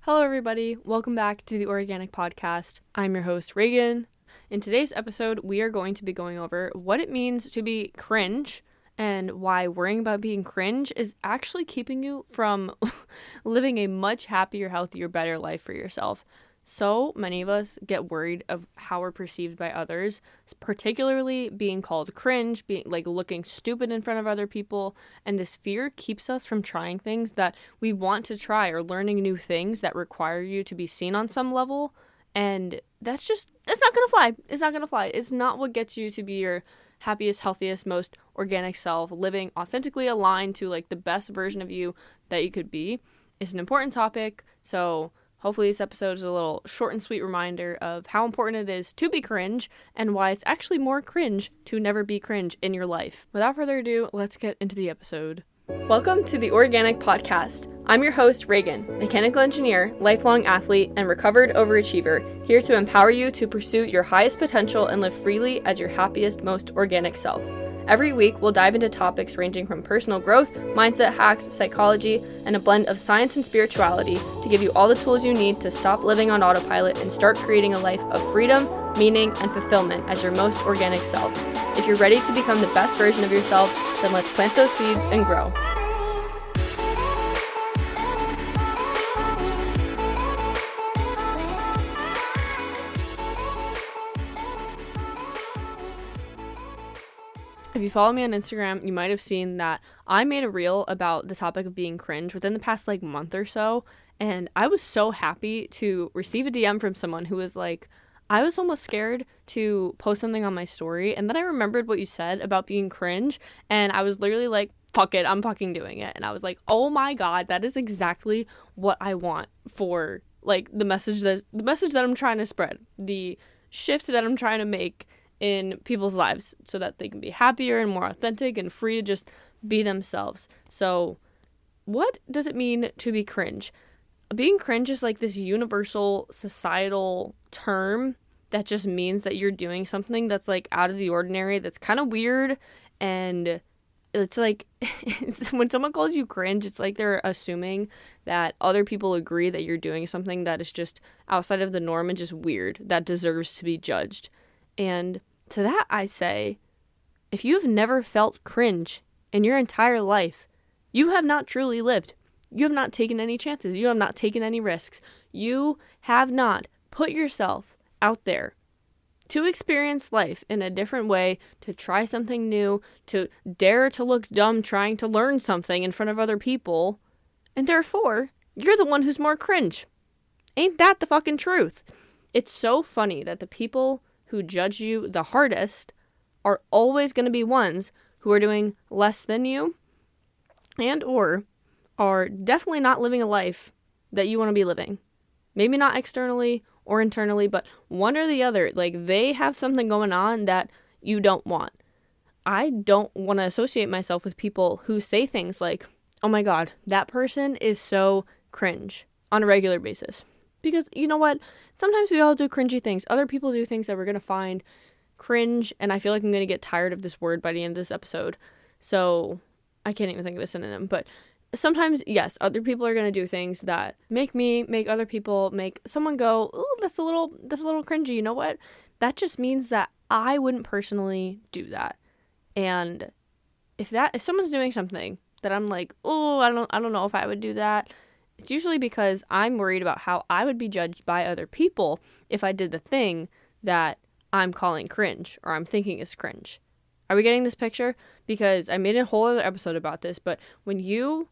Hello, everybody. Welcome back to the Organic Podcast. I'm your host, Reagan. In today's episode, we are going to be going over what it means to be cringe and why worrying about being cringe is actually keeping you from living a much happier, healthier, better life for yourself. So many of us get worried of how we're perceived by others, particularly being called cringe, being like looking stupid in front of other people, and this fear keeps us from trying things that we want to try or learning new things that require you to be seen on some level, and it's not gonna fly. It's not gonna fly. It's not what gets you to be your happiest, healthiest, most organic self, living authentically aligned to like the best version of you that you could be. It's an important topic, so hopefully this episode is a little short and sweet reminder of how important it is to be cringe and why it's actually more cringe to never be cringe in your life. Without further ado, let's get into the episode. Welcome to the Organic Podcast. I'm your host, Reagan, mechanical engineer, lifelong athlete, and recovered overachiever, here to empower you to pursue your highest potential and live freely as your happiest, most organic self. Every week, we'll dive into topics ranging from personal growth, mindset hacks, psychology, and a blend of science and spirituality to give you all the tools you need to stop living on autopilot and start creating a life of freedom, meaning, and fulfillment as your most organic self. If you're ready to become the best version of yourself, then let's plant those seeds and grow. If you follow me on Instagram, you might have seen that I made a reel about the topic of being cringe within the past month or so, and I was so happy to receive a DM from someone who was like, I was almost scared to post something on my story, and then I remembered what you said about being cringe, and I was literally like, fuck it, I'm fucking doing it. And I was like, oh my god, that is exactly what I want for the message that I'm trying to spread, the shift that I'm trying to make in people's lives so that they can be happier and more authentic and free to just be themselves. So what does it mean to be cringe? Being cringe is like this universal societal term that just means that you're doing something that's like out of the ordinary, that's kind of weird, and it's like when someone calls you cringe, it's like they're assuming that other people agree that you're doing something that is just outside of the norm and just weird, that deserves to be judged. And to that I say, if you've never felt cringe in your entire life, you have not truly lived. You have not taken any chances. You have not taken any risks. You have not put yourself out there to experience life in a different way, to try something new, to dare to look dumb trying to learn something in front of other people, and therefore, you're the one who's more cringe. Ain't that the fucking truth? It's so funny that the people who judge you the hardest are always going to be ones who are doing less than you and or are definitely not living a life that you want to be living. Maybe not externally or internally, but one or the other. Like, they have something going on that you don't want. I don't want to associate myself with people who say things like, oh my god, that person is so cringe on a regular basis. Because you know what? Sometimes we all do cringy things. Other people do things that we're going to find cringe, and I feel like I'm going to get tired of this word by the end of this episode. So I can't even think of a synonym. But sometimes, yes, other people are going to do things that make other people, make someone go, oh, that's a little cringy. You know what? That just means that I wouldn't personally do that. And if someone's doing something that I'm like, oh, I don't know if I would do that, it's usually because I'm worried about how I would be judged by other people if I did the thing that I'm calling cringe or I'm thinking is cringe. Are we getting this picture? Because I made a whole other episode about this, but when you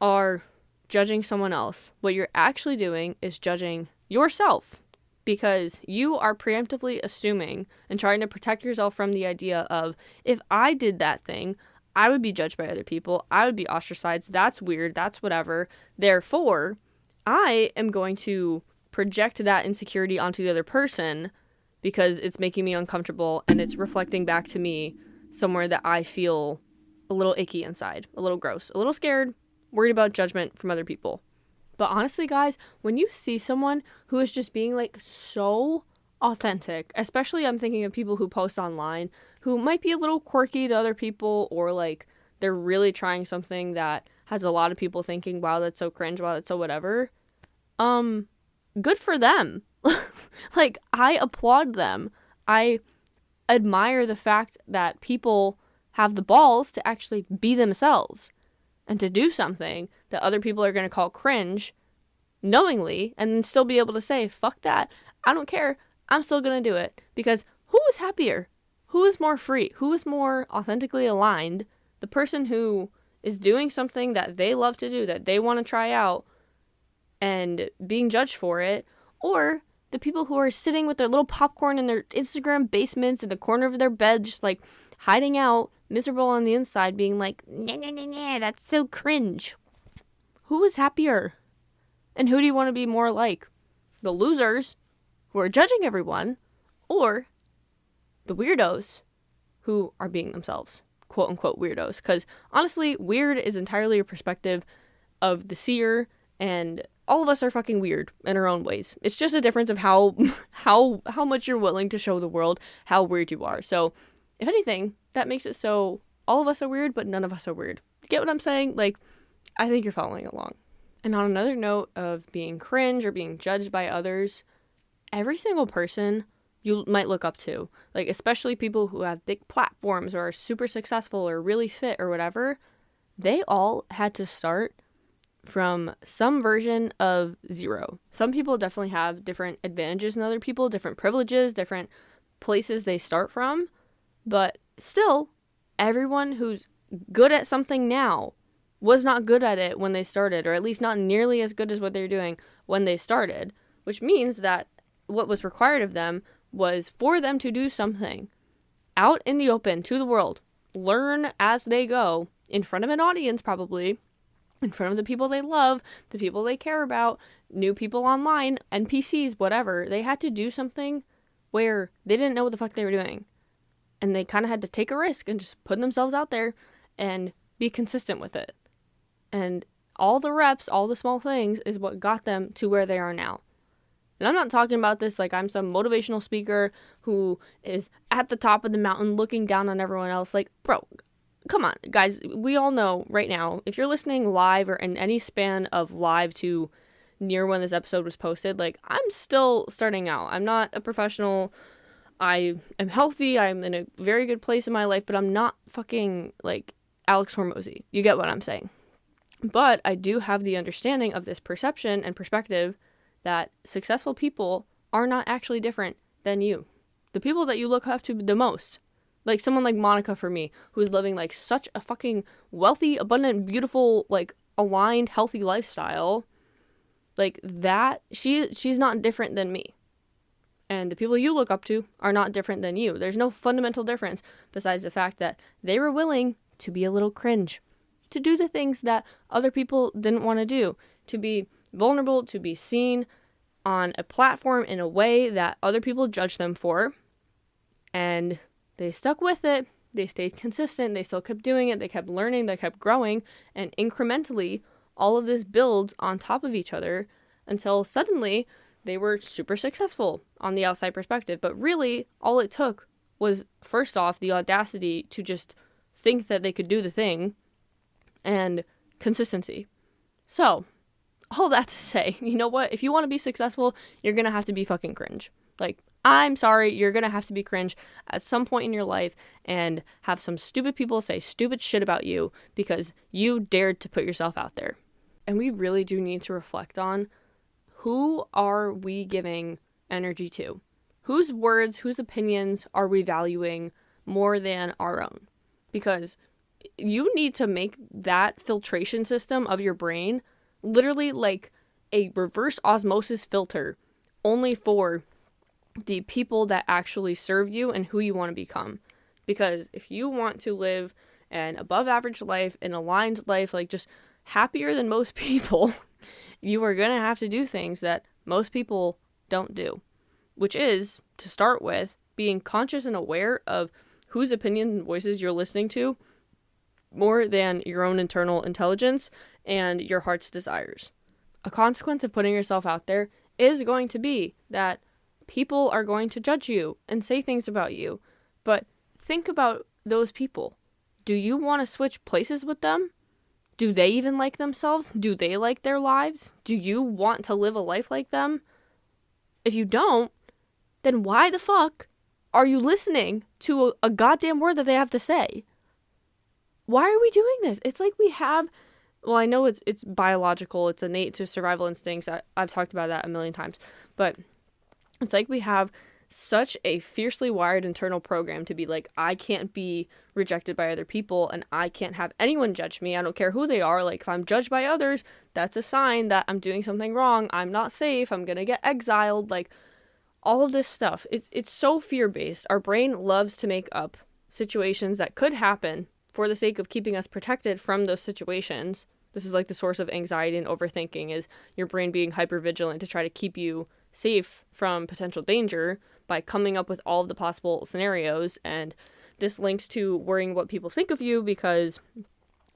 are judging someone else, what you're actually doing is judging yourself, because you are preemptively assuming and trying to protect yourself from the idea of, if I did that thing, I would be judged by other people. I would be ostracized. That's weird. That's whatever. Therefore, I am going to project that insecurity onto the other person because it's making me uncomfortable and it's reflecting back to me somewhere that I feel a little icky inside, a little gross, a little scared, worried about judgment from other people. But honestly, guys, when you see someone who is just being so authentic, especially I'm thinking of people who post online who might be a little quirky to other people, or they're really trying something that has a lot of people thinking, wow, that's so cringe, wow, that's so whatever. good for them. Like, I applaud them. I admire the fact that people have the balls to actually be themselves and to do something that other people are going to call cringe knowingly, and then still be able to say, fuck that, I don't care, I'm still going to do it. Because who is happier? Who is more free? Who is more authentically aligned? The person who is doing something that they love to do, that they want to try out, and being judged for it, or the people who are sitting with their little popcorn in their Instagram basements in the corner of their bed, just like hiding out, miserable on the inside, being like, nah, nah, nah, nah, that's so cringe. Who is happier? And who do you want to be more like? The losers who are judging everyone, or the weirdos who are being themselves, quote unquote weirdos? Because honestly, weird is entirely a perspective of the seer, and all of us are fucking weird in our own ways. It's just a difference of how much you're willing to show the world how weird you are. So, if anything, that makes it so all of us are weird, but none of us are weird. Get what I'm saying? Like, I think you're following along. And on another note of being cringe or being judged by others, every single person you might look up to, like especially people who have big platforms or are super successful or really fit or whatever, they all had to start from some version of zero. Some people definitely have different advantages than other people, different privileges, different places they start from, but still, everyone who's good at something now was not good at it when they started, or at least not nearly as good as what they're doing when they started, which means that what was required of them was for them to do something out in the open to the world, learn as they go, in front of an audience probably, in front of the people they love, the people they care about, new people online, NPCs, whatever. They had to do something where they didn't know what the fuck they were doing. And they kind of had to take a risk and just put themselves out there and be consistent with it. And all the reps, all the small things is what got them to where they are now. And I'm not talking about this like I'm some motivational speaker who is at the top of the mountain looking down on everyone else. Like, bro, come on, guys. We all know right now, if you're listening live or in any span of live to near when this episode was posted, like, I'm still starting out. I'm not a professional. I am healthy. I'm in a very good place in my life, but I'm not fucking like Alex Hormozy. You get what I'm saying? But I do have the understanding of this perception and perspective that successful people are not actually different than you. The people that you look up to the most, like someone like Monica for me, who's living like such a fucking wealthy, abundant, beautiful, like aligned, healthy lifestyle, like that, she's not different than me. And the people you look up to are not different than you. There's no fundamental difference besides the fact that they were willing to be a little cringe, to do the things that other people didn't want to do, to be vulnerable, to be seen on a platform in a way that other people judge them for. And they stuck with it. They stayed consistent. They still kept doing it. They kept learning. They kept growing. And incrementally, all of this builds on top of each other until suddenly they were super successful on the outside perspective. But really, all it took was, first off, the audacity to just think that they could do the thing, and consistency. So, all that to say, you know what? If you want to be successful, you're going to have to be fucking cringe. Like, I'm sorry, you're going to have to be cringe at some point in your life and have some stupid people say stupid shit about you because you dared to put yourself out there. And we really do need to reflect on, who are we giving energy to? Whose words, whose opinions are we valuing more than our own? Because you need to make that filtration system of your brain literally like a reverse osmosis filter only for the people that actually serve you and who you want to become. Because if you want to live an above average life, an aligned life, like just happier than most people, you are going to have to do things that most people don't do, which is, to start with, being conscious and aware of whose opinions and voices you're listening to more than your own internal intelligence and your heart's desires. A consequence of putting yourself out there is going to be that people are going to judge you and say things about you. But think about those people. Do you want to switch places with them? Do they even like themselves? Do they like their lives? Do you want to live a life like them? If you don't, then why the fuck are you listening to a goddamn word that they have to say? Why are we doing this? It's like we have, well, I know it's biological, it's innate to survival instincts. I've talked about that a million times, but it's like we have such a fiercely wired internal program to be like, I can't be rejected by other people, and I can't have anyone judge me. I don't care who they are. Like, if I'm judged by others, that's a sign that I'm doing something wrong. I'm not safe. I'm gonna get exiled. Like, all of this stuff. It's so fear-based. Our brain loves to make up situations that could happen for the sake of keeping us protected from those situations. This is like the source of anxiety and overthinking, is your brain being hypervigilant to try to keep you safe from potential danger by coming up with all of the possible scenarios. And this links to worrying what people think of you, because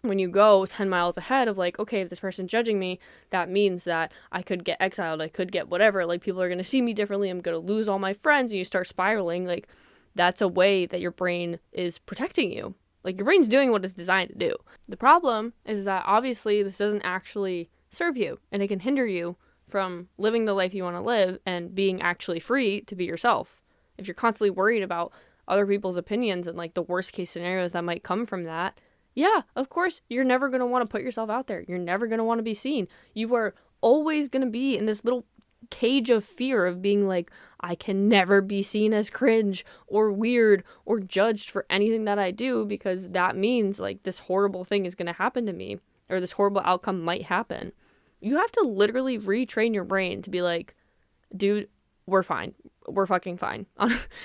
when you go 10 miles ahead of like, okay, if this person's judging me, that means that I could get exiled, I could get whatever, like people are going to see me differently, I'm going to lose all my friends, and you start spiraling. Like, that's a way that your brain is protecting you. Like, your brain's doing what it's designed to do. The problem is that obviously this doesn't actually serve you, and it can hinder you from living the life you want to live and being actually free to be yourself. If you're constantly worried about other people's opinions and like the worst case scenarios that might come from that, yeah, of course, you're never going to want to put yourself out there. You're never going to want to be seen. You are always going to be in this little cage of fear of being like, I can never be seen as cringe or weird or judged for anything that I do, because that means like this horrible thing is going to happen to me, or this horrible outcome might happen. You have to literally retrain your brain to be like, dude, we're fine. We're fucking fine.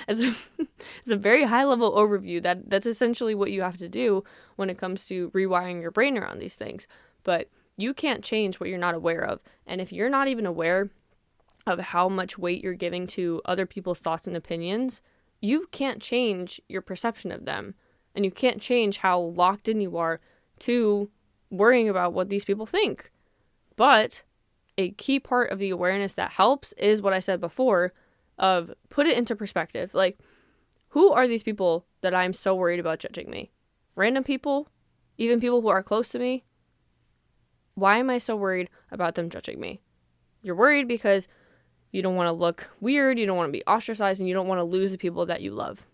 As a very high level overview, that's essentially what you have to do when it comes to rewiring your brain around these things. But you can't change what you're not aware of. And if you're not even aware of how much weight you're giving to other people's thoughts and opinions, you can't change your perception of them. And you can't change how locked in you are to worrying about what these people think. But a key part of the awareness that helps is what I said before, of put it into perspective. Like, who are these people that I'm so worried about judging me? Random people? Even people who are close to me? Why am I so worried about them judging me? You're worried because you don't want to look weird, you don't want to be ostracized, and you don't want to lose the people that you love.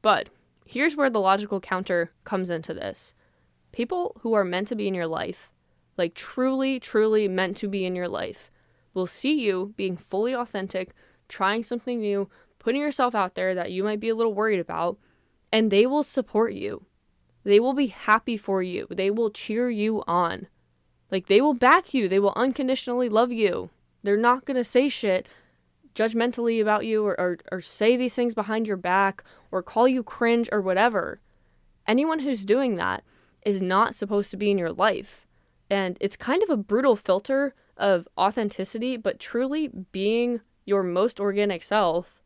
But here's where the logical counter comes into this. People who are meant to be in your life, like truly, truly meant to be in your life, will see you being fully authentic, trying something new, putting yourself out there that you might be a little worried about, and they will support you. They will be happy for you. They will cheer you on. Like, they will back you. They will unconditionally love you. They're not going to say shit judgmentally about you or say these things behind your back or call you cringe or whatever. Anyone who's doing that is not supposed to be in your life. And it's kind of a brutal filter of authenticity, but truly being your most organic self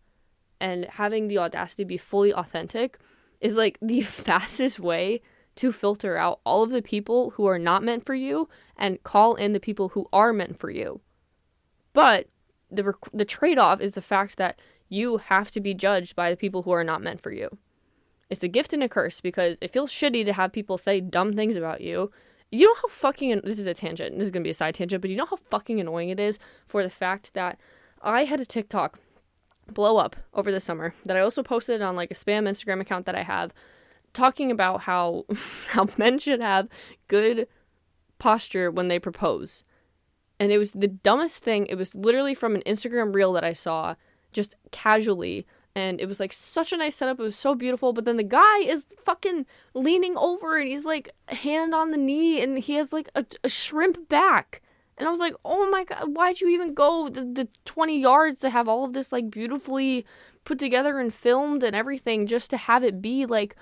and having the audacity to be fully authentic is like the fastest way to filter out all of the people who are not meant for you and call in the people who are meant for you. But the trade-off is the fact that you have to be judged by the people who are not meant for you. It's a gift and a curse, because it feels shitty to have people say dumb things about you. You know how fucking, this is a tangent, this is going to be a side tangent, but you know how fucking annoying it is for the fact that I had a TikTok blow up over the summer that I also posted on like a spam Instagram account that I have, talking about how men should have good posture when they propose. And it was the dumbest thing. It was literally from an Instagram reel that I saw just casually. And it was like such a nice setup. It was so beautiful. But then the guy is fucking leaning over and he's like hand on the knee and he has like a shrimp back. And I was like, oh my God, why'd you even go the 20 yards to have all of this like beautifully put together and filmed and everything just to have it be like,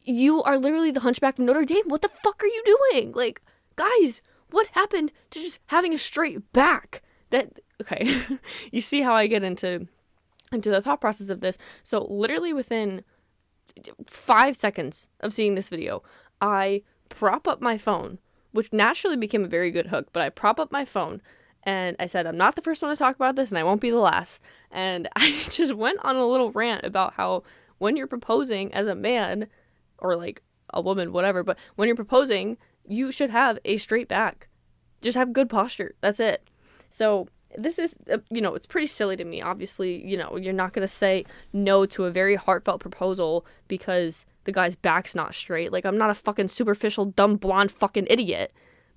you are literally the Hunchback of Notre Dame. What the fuck are you doing? Like, guys, what happened to just having a straight back? That, okay, you see how I get into the thought process of this. So literally within 5 seconds of seeing this video, I prop up my phone, which naturally became a very good hook, but I prop up my phone and I said, I'm not the first one to talk about this and I won't be the last. And I just went on a little rant about how when you're proposing as a man or like a woman, whatever, but when you're proposing, you should have a straight back. Just have good posture. That's it. So this is, it's pretty silly to me. Obviously, you're not going to say no to a very heartfelt proposal because the guy's back's not straight. Like, I'm not a fucking superficial, dumb, blonde fucking idiot.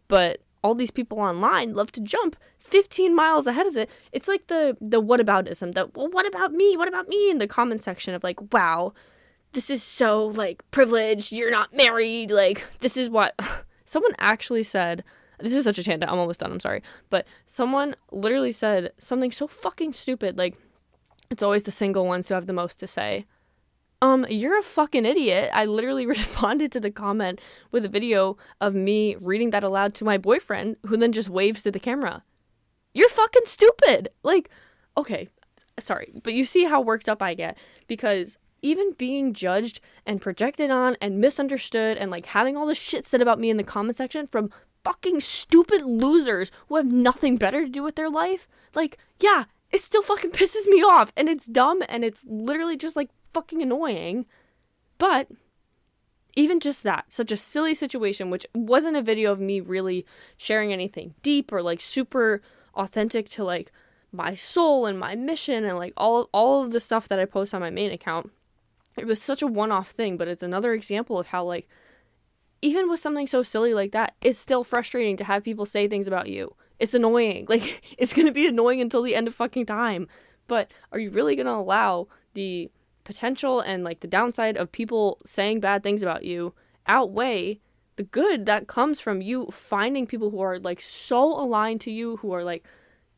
But all these people online love to jump 15 miles ahead of it. It's like the whataboutism, well, what about me? What about me? In the comment section of like, wow, this is so like privileged. You're not married. Like, this is what someone actually said. This is such a tangent. I'm almost done. I'm sorry. But someone literally said something so fucking stupid. Like, it's always the single ones who have the most to say. You're a fucking idiot. I literally responded to the comment with a video of me reading that aloud to my boyfriend, who then just waved to the camera. You're fucking stupid. Like, okay, sorry, but you see how worked up I get, because even being judged and projected on and misunderstood and like having all this shit said about me in the comment section from fucking stupid losers who have nothing better to do with their life, like, yeah, it still fucking pisses me off, and it's dumb, and it's literally just like fucking annoying. But even just that, such a silly situation, which wasn't a video of me really sharing anything deep or like super authentic to like my soul and my mission and like all of the stuff that I post on my main account. It was such a one-off thing, but it's another example of how like even with something so silly like that, it's still frustrating to have people say things about you. It's annoying. Like, it's gonna be annoying until the end of fucking time. But are you really gonna allow the potential and like the downside of people saying bad things about you outweigh the good that comes from you finding people who are like so aligned to you, who are like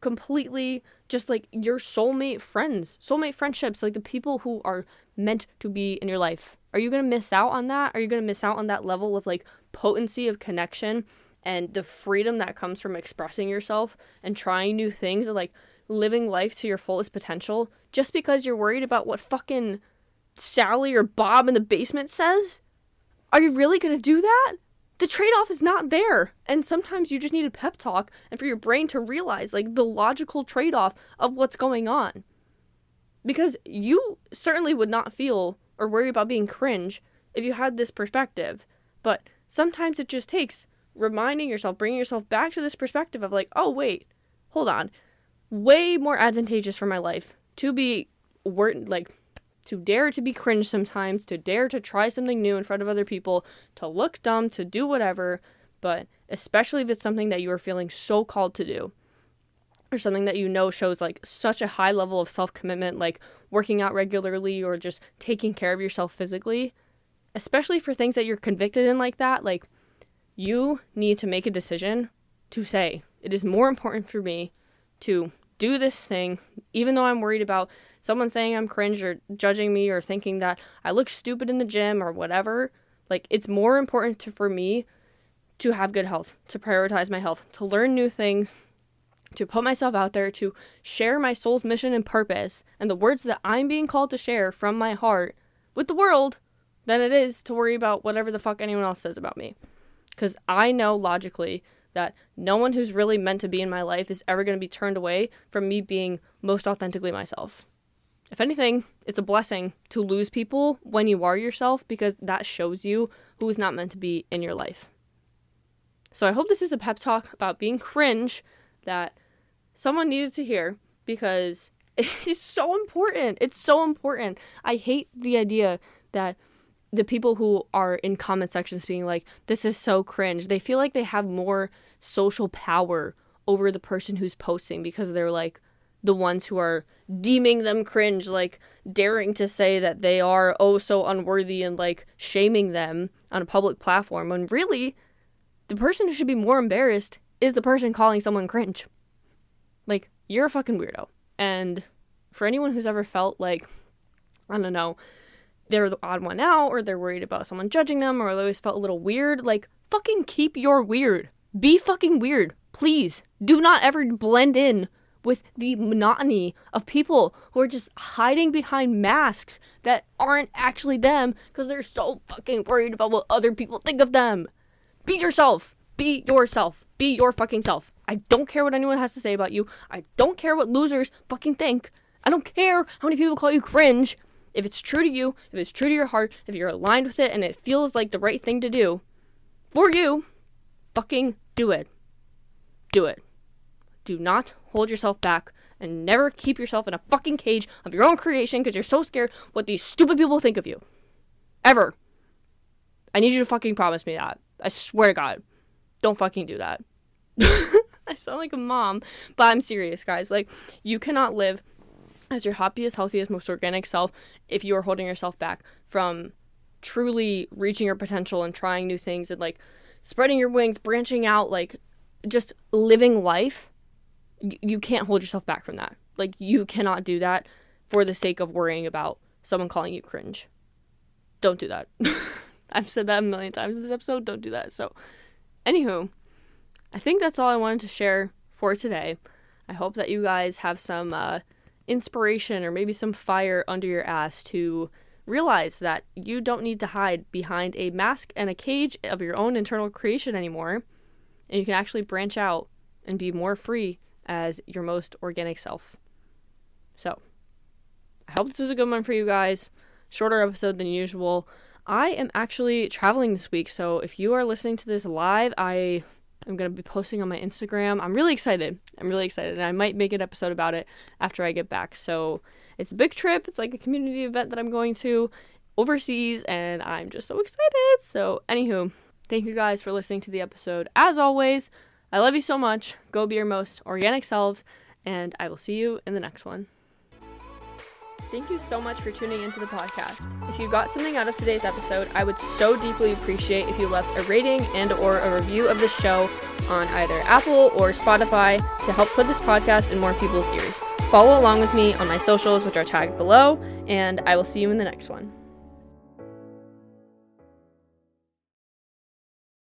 completely just like your soulmate friendships, like the people who are meant to be in your life? Are you going to miss out on that? Are you going to miss out on that level of like potency of connection and the freedom that comes from expressing yourself and trying new things and like living life to your fullest potential just because you're worried about what fucking Sally or Bob in the basement says? Are you really going to do that? The trade-off is not there. And sometimes you just need a pep talk and for your brain to realize like the logical trade-off of what's going on. Because you certainly would not feel or worry about being cringe if you had this perspective. But sometimes it just takes reminding yourself, bringing yourself back to this perspective of like, oh wait, hold on. Way more advantageous for my life to be to dare to be cringe sometimes, to dare to try something new in front of other people, to look dumb, to do whatever, but especially if it's something that you are feeling so called to do, or something that you know shows like such a high level of self-commitment, like working out regularly or just taking care of yourself physically, especially for things that you're convicted in like that, like you need to make a decision to say, it is more important for me to do this thing, even though I'm worried about someone saying I'm cringe or judging me or thinking that I look stupid in the gym or whatever. Like, it's more important for me to have good health, to prioritize my health, to learn new things, to put myself out there, to share my soul's mission and purpose and the words that I'm being called to share from my heart with the world than it is to worry about whatever the fuck anyone else says about me. Because I know logically that no one who's really meant to be in my life is ever going to be turned away from me being most authentically myself. If anything, it's a blessing to lose people when you are yourself, because that shows you who is not meant to be in your life. So I hope this is a pep talk about being cringe that someone needed to hear, because it's so important. It's so important. I hate the idea that the people who are in comment sections being like, this is so cringe, they feel like they have more social power over the person who's posting because they're like the ones who are deeming them cringe, like daring to say that they are oh so unworthy and like shaming them on a public platform, when really the person who should be more embarrassed is the person calling someone cringe. Like, you're a fucking weirdo. And for anyone who's ever felt like, I don't know, they're the odd one out, or they're worried about someone judging them, or they always felt a little weird, like, fucking keep your weird. Be fucking weird. Please. Do not ever blend in with the monotony of people who are just hiding behind masks that aren't actually them because they're so fucking worried about what other people think of them. Be yourself. Be yourself. Be your fucking self. I don't care what anyone has to say about you. I don't care what losers fucking think. I don't care how many people call you cringe. If it's true to you, if it's true to your heart, if you're aligned with it and it feels like the right thing to do for you, fucking do it. Do it. Do not hold yourself back and never keep yourself in a fucking cage of your own creation because you're so scared what these stupid people think of you. Ever. I need you to fucking promise me that. I swear to God. Don't fucking do that. I sound like a mom, but I'm serious, guys. Like, you cannot live as your happiest, healthiest, most organic self if you are holding yourself back from truly reaching your potential and trying new things and, like, spreading your wings, branching out, like, just living life. You can't hold yourself back from that. Like, you cannot do that for the sake of worrying about someone calling you cringe. Don't do that. I've said that a million times in this episode. Don't do that. So, anywho, I think that's all I wanted to share for today. I hope that you guys have some inspiration or maybe some fire under your ass to realize that you don't need to hide behind a mask and a cage of your own internal creation anymore. And you can actually branch out and be more free as your most organic self. So, I hope this was a good one for you guys. Shorter episode than usual. I am actually traveling this week, so if you are listening to this live, I am going to be posting on my Instagram. I'm really excited, and I might make an episode about it after I get back. So, it's a big trip. It's like a community event that I'm going to overseas, and I'm just so excited. So, anywho, thank you guys for listening to the episode. As always, I love you so much. Go be your most organic selves, and I will see you in the next one. Thank you so much for tuning into the podcast. If you got something out of today's episode, I would so deeply appreciate if you left a rating and or a review of the show on either Apple or Spotify to help put this podcast in more people's ears. Follow along with me on my socials, which are tagged below, and I will see you in the next one.